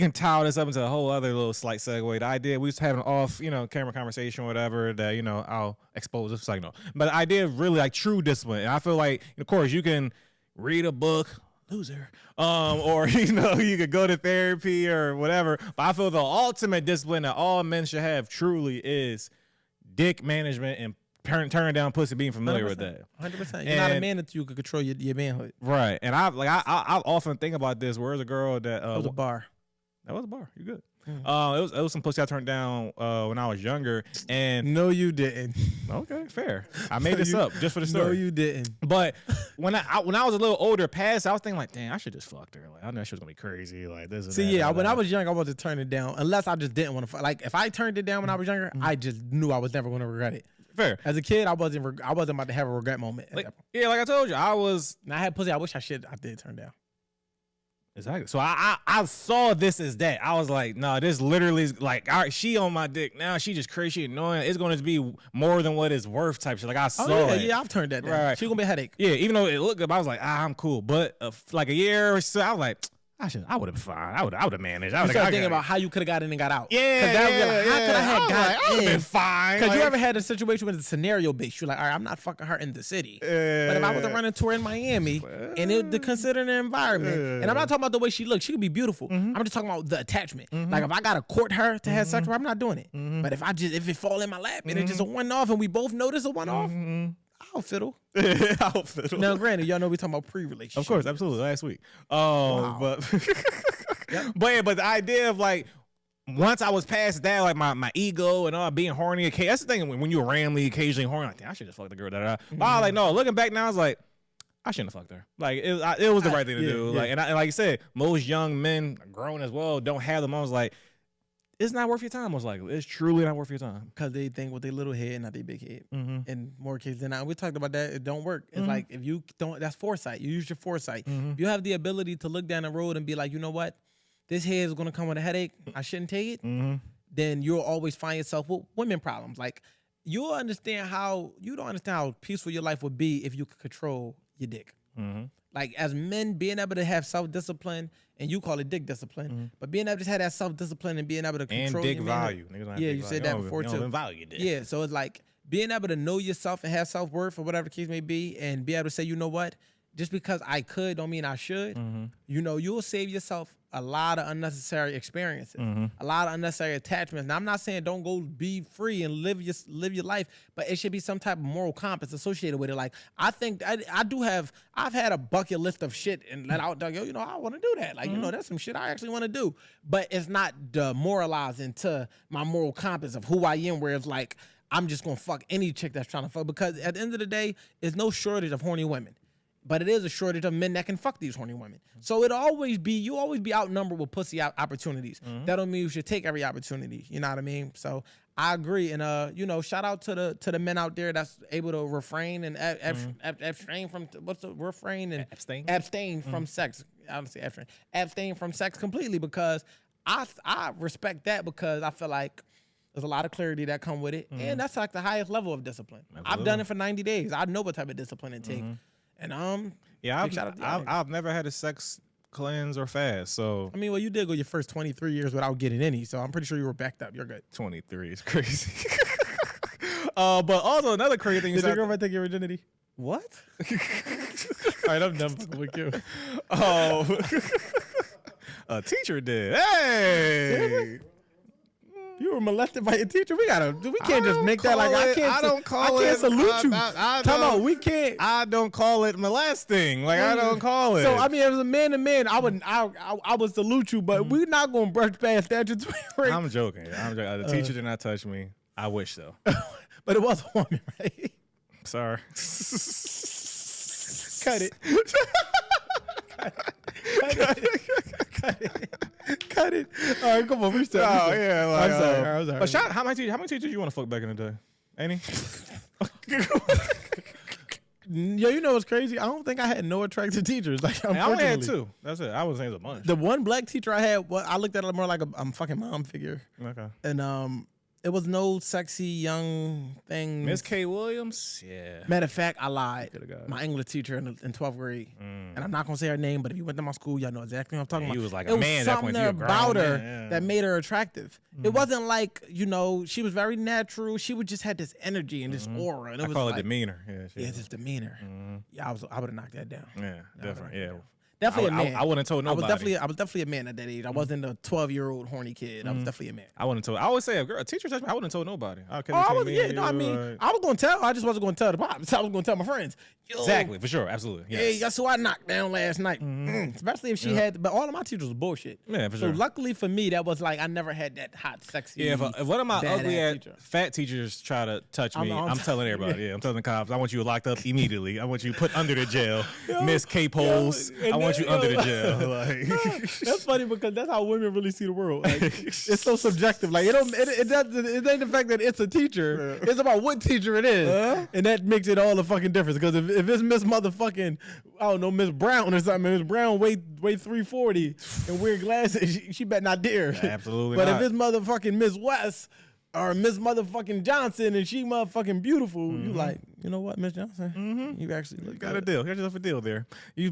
can tie this up into a whole other little slight segue. The idea we was having an off, camera conversation or whatever that, I'll expose this. Like, no. But the idea of really like true discipline. And I feel like, of course, you can read a book, loser, or, you could go to therapy or whatever. But I feel the ultimate discipline that all men should have truly is dick management and turning down pussy, being familiar 100%, with that. 100%. You're not a man until you can control your manhood. Right. And I often think about this. Where's a girl that it was a bar. That was a bar. You good? Mm-hmm. It was some pussy I turned down when I was younger. And no, you didn't. Okay, fair. I made this up just for the story. No, you didn't. But when I was a little older, past, I was thinking like, damn, I should just fucked her. Like, I know she was gonna be crazy. Like this. And See, that, when I was young, I wasn't turning it down unless I just didn't want to. Like if I turned it down when I was younger, I just knew I was never going to regret it. Fair. As a kid, I wasn't about to have a regret moment. Like I told you, I had pussy. I wish I did turn down. Exactly. So I saw this as that. I was like, no, this literally is like, all right, she on my dick now. She just crazy, she annoying. It's going to be more than what it's worth type shit. Like I saw it. Yeah, I've turned that down. Right. She gonna be a headache. Yeah, even though it looked good, I was like, I'm cool. But like a year or so, I was like, I would have been fine. I would have managed. I was thinking about how you could have got in and got out. Yeah, how could I have got in? Been fine. Because you ever had a situation with a scenario based? You're like, all right, I'm not fucking her in the city, but if I was to run into her in Miami and to consider the environment, and I'm not talking about the way she looks, she could be beautiful. I'm just talking about the attachment. Like if I gotta court her to have sex with her, I'm not doing it. But if it fall in my lap and it's just a one off, and we both know this a one off. I'll fiddle. I'll fiddle. Now, granted, y'all know we talking about pre-relationship. Of course, absolutely. Last week. But but the idea of like once I was past that, like my ego and all being horny. That's the thing when you're randomly occasionally horny. Like, I should just fuck the girl. But I was like, no. Looking back now, I was like, I shouldn't have fucked her. Like it was the right thing to do. Like and like you said, most young men, grown as well, don't have them. I was like, it's not worth your time, most likely. It's truly not worth your time. Because they think with their little head, not their big head. In more cases than not. We talked about that. It don't work. It's like, if you don't, that's foresight. You use your foresight. If you have the ability to look down the road and be like, you know what? This head is going to come with a headache. I shouldn't take it. Then you'll always find yourself with women problems. Like, you don't understand how peaceful your life would be if you could control your dick. Like, as men, being able to have self-discipline, and you call it dick discipline, but being able to just have that self-discipline and being able to control and dick value. Yeah, you said that before too. Value dick. Yeah, so it's like being able to know yourself and have self-worth or whatever the case may be, and be able to say, you know what, just because I could don't mean I should. You'll save yourself a lot of unnecessary experiences, a lot of unnecessary attachments. Now, I'm not saying don't go be free and live your life, but it should be some type of moral compass associated with it. Like, I think I've had a bucket list of shit and let out, I want to do that. Like, that's some shit I actually want to do, but it's not demoralizing to my moral compass of who I am, where it's like, I'm just going to fuck any chick that's trying to fuck, because at the end of the day, there's no shortage of horny women. But it is a shortage of men that can fuck these horny women. So you always be outnumbered with pussy opportunities. That don't mean you should take every opportunity. You know what I mean? So I agree. And shout out to the men out there that's able to refrain and abstain from abstain from sex. I don't say abstain from sex completely, because I respect that, because I feel like there's a lot of clarity that come with it, and that's like the highest level of discipline. Absolutely. I've done it for 90 days. I know what type of discipline it takes. And I've never had a sex cleanse or fast. So I mean, well, you did go your first 23 years without getting any, so I'm pretty sure you were backed up. You're good. 23 is crazy. But also another crazy thing. Did your girlfriend take your virginity? What? All right, I'm done with you. Oh, a teacher did. Hey. You were molested by your teacher. We can't just make that like I can't salute you. We can't. I don't call it molesting. Like, I don't call it. So I mean, as a man to man, I would salute you, but we're not gonna brush past that. I'm joking. The teacher did not touch me. I wish so. But it was a woman, right? Sorry. Cut it. Cut it. All right, come on. We still. Oh yeah. Like, I'm sorry. But how many teachers you want to fuck back in the day? Any? Yo, you know what's crazy? I don't think I had no attractive teachers. Like, I only had two. That's it. I was saying a bunch. The one black teacher I had, I looked at it more like a fucking mom figure. Okay. And It was no sexy young thing. Miss K. Williams? Yeah. Matter of fact, I lied. My English teacher in 12th grade. And I'm not going to say her name, but if you went to my school, y'all know exactly what I'm talking about. He was like it a man at that point. Something about her that made her attractive. It wasn't like, you know, she was very natural. She would just had this energy and this aura. And I call it demeanor. Yeah, it's just demeanor. Yeah, I would have knocked that down. Yeah, definitely. Yeah. Definitely a man. I wouldn't have told nobody. I was definitely a man at that age. I wasn't a 12-year-old horny kid. I was definitely a man. I wouldn't have told. I always say, a teacher touched me, I wouldn't have told nobody. I was going to tell. I just wasn't going to tell the pops. I was going to tell my friends. Exactly, for sure, absolutely. Yes. Hey, guess who I knocked down last night? Especially if she had, but all of my teachers was bullshit. Yeah, for sure. So luckily for me, that was like, I never had that hot, sexy. Yeah, if one of my ugly fat teachers try to touch me, I'm telling everybody. Yeah, I'm telling the cops, I want you locked up immediately. I want you put under the jail. Miss K-Poles, I want you under the jail. Like, that's funny because that's how women really see the world. Like, it's so subjective. Like it ain't the fact that it's a teacher. It's about what teacher it is, and that makes it all the fucking difference. Because if it's Miss motherfucking, I don't know, Miss Brown or something, Miss Brown weigh 340 and wear glasses, she better not dare. Absolutely. But if it's motherfucking Miss West or Miss motherfucking Johnson and she motherfucking beautiful, you like, you know what, Miss Johnson, you actually look got a deal. You got yourself a deal there. You